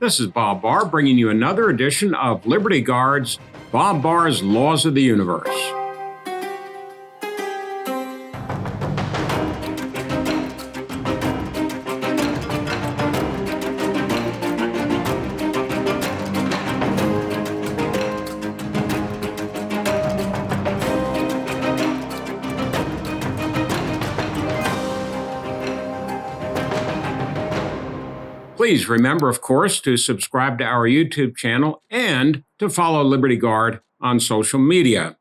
This is Bob Barr bringing you another edition of Liberty Guard's Bob Barr's Laws of the Universe. Please remember, of course, to subscribe to our YouTube channel and to follow Liberty Guard on social media.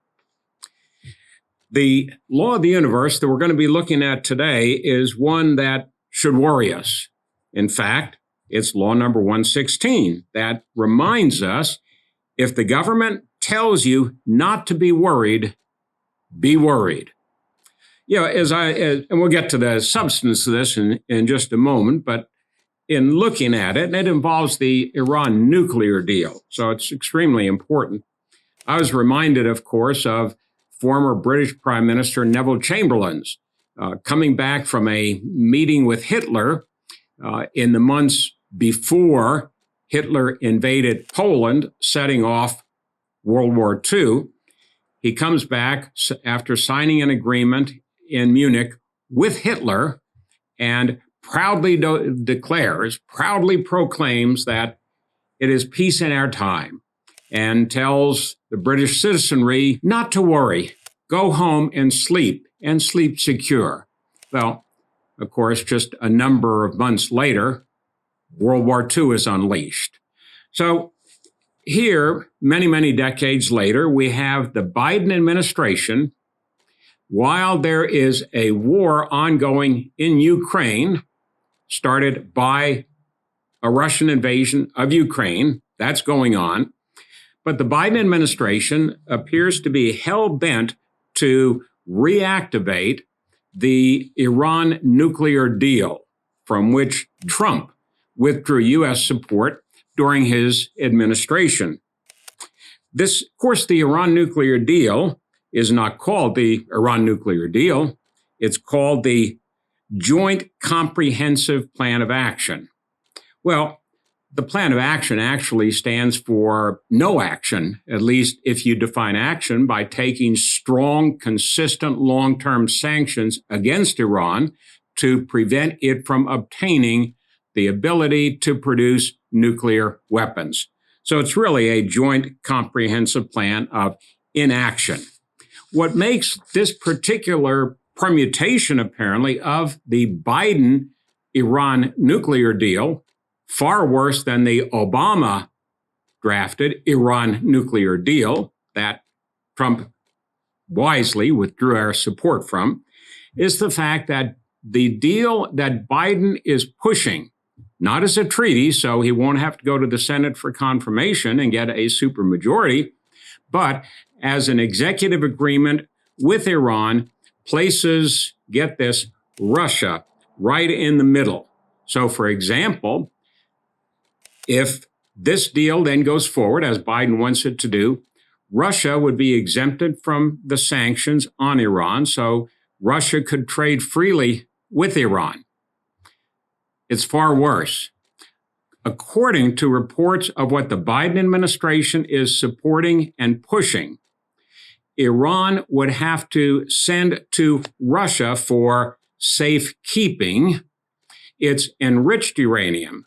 The law of the universe that we're going to be looking at today is one that should worry us. In fact, it's law number 116 that reminds us, if the government tells you not to be worried, be worried. You know, and we'll get to the substance of this in just a moment, but in looking at it, and it involves the Iran nuclear deal, so it's extremely important. I was reminded, of course, of former British Prime Minister Neville Chamberlain's coming back from a meeting with Hitler in the months before Hitler invaded Poland, setting off World War II. He comes back after signing an agreement in Munich with Hitler and proudly proudly proclaims that it is peace in our time and tells the British citizenry not to worry, go home and sleep secure. Well, of course, just a number of months later, World War II is unleashed. So here, many, many decades later, we have the Biden administration, while there is a war ongoing in Ukraine, started by a Russian invasion of Ukraine. That's going on. But the Biden administration appears to be hell-bent to reactivate the Iran nuclear deal, from which Trump withdrew U.S. support during his administration. This, of course, the Iran nuclear deal is not called the Iran nuclear deal. It's called the Joint Comprehensive Plan of Action. Well, the plan of action actually stands for no action, at least if you define action by taking strong, consistent, long-term sanctions against Iran to prevent it from obtaining the ability to produce nuclear weapons. So it's really a joint comprehensive plan of inaction. What makes this particular permutation, apparently, of the Biden-Iran nuclear deal far worse than the Obama-drafted Iran nuclear deal that Trump wisely withdrew our support from, is the fact that the deal that Biden is pushing, not as a treaty, so he won't have to go to the Senate for confirmation and get a supermajority, but as an executive agreement with Iran, places, get this, Russia right in the middle. So, for example, if this deal then goes forward, as Biden wants it to do, Russia would be exempted from the sanctions on Iran, so Russia could trade freely with Iran. It's far worse. According to reports of what the Biden administration is supporting and pushing, Iran would have to send to Russia for safekeeping its enriched uranium.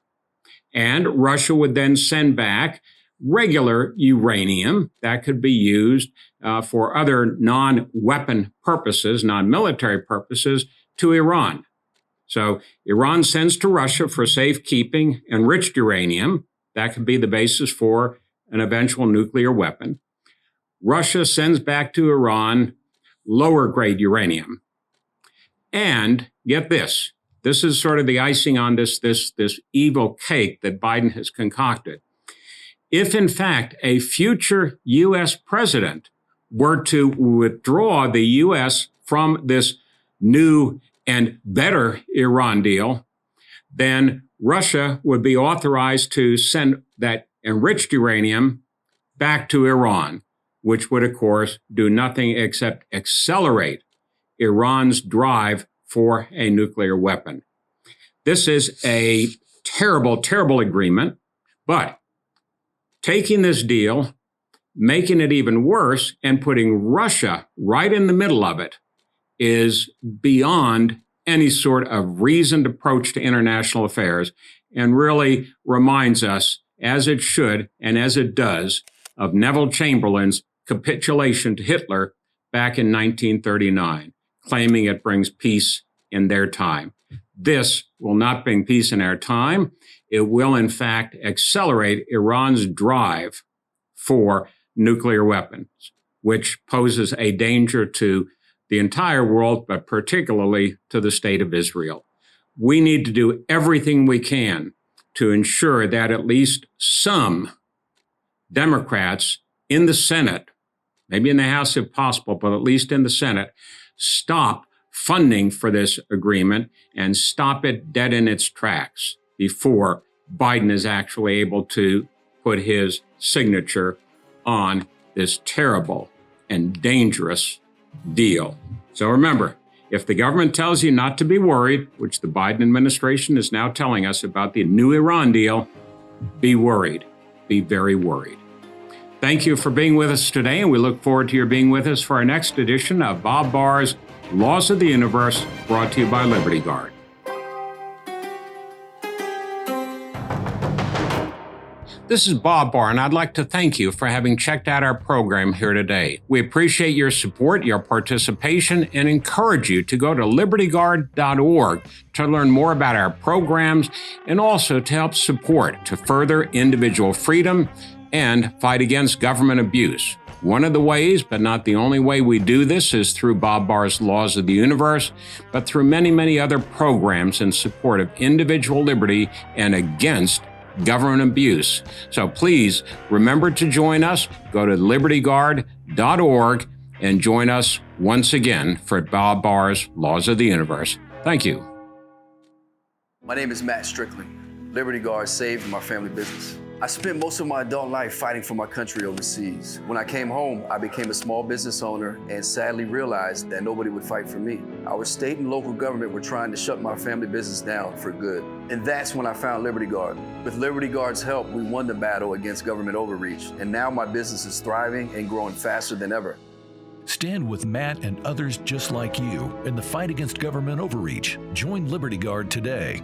And Russia would then send back regular uranium that could be used for other non-weapon purposes, non-military purposes, to Iran. So Iran sends to Russia for safekeeping enriched uranium. That could be the basis for an eventual nuclear weapon. Russia sends back to Iran lower grade uranium. And get this, this is sort of the icing on this evil cake that Biden has concocted. If, in fact, a future U.S. president were to withdraw the U.S. from this new and better Iran deal, then Russia would be authorized to send that enriched uranium back to Iran, which would, of course, do nothing except accelerate Iran's drive for a nuclear weapon. This is a terrible, terrible agreement, But taking this deal, making it even worse, and putting Russia right in the middle of it is beyond any sort of reasoned approach to international affairs, and really reminds us, as it should and as it does, of Neville Chamberlain's capitulation to Hitler back in 1939, claiming it brings peace in their time. This will not bring peace in our time. It will, in fact, accelerate Iran's drive for nuclear weapons, which poses a danger to the entire world, but particularly to the state of Israel. We need to do everything we can to ensure that at least some Democrats in the Senate, maybe in the House if possible, but at least in the Senate, stop funding for this agreement and stop it dead in its tracks before Biden is actually able to put his signature on this terrible and dangerous deal. So remember, if the government tells you not to be worried, which the Biden administration is now telling us about the new Iran deal, be worried. Be very worried. Thank you for being with us today, and we look forward to your being with us for our next edition of Bob Barr's Laws of the Universe, brought to you by Liberty Guard. This is Bob Barr, and I'd like to thank you for having checked out our program here today. We appreciate your support, your participation, and encourage you to go to libertyguard.org to learn more about our programs and also to help support to further individual freedom and fight against government abuse. One of the ways, but not the only way we do this, is through Bob Barr's Laws of the Universe, but through many, many other programs in support of individual liberty and against government abuse. So please remember to join us. Go to libertyguard.org and join us once again for Bob Barr's Laws of the Universe. Thank you. My name is Matt Strickland. Liberty Guard saved my family business. I spent most of my adult life fighting for my country overseas. When I came home, I became a small business owner and sadly realized that nobody would fight for me. Our state and local government were trying to shut my family business down for good. And that's when I found Liberty Guard. With Liberty Guard's help, we won the battle against government overreach. And now my business is thriving and growing faster than ever. Stand with Matt and others just like you in the fight against government overreach. Join Liberty Guard today.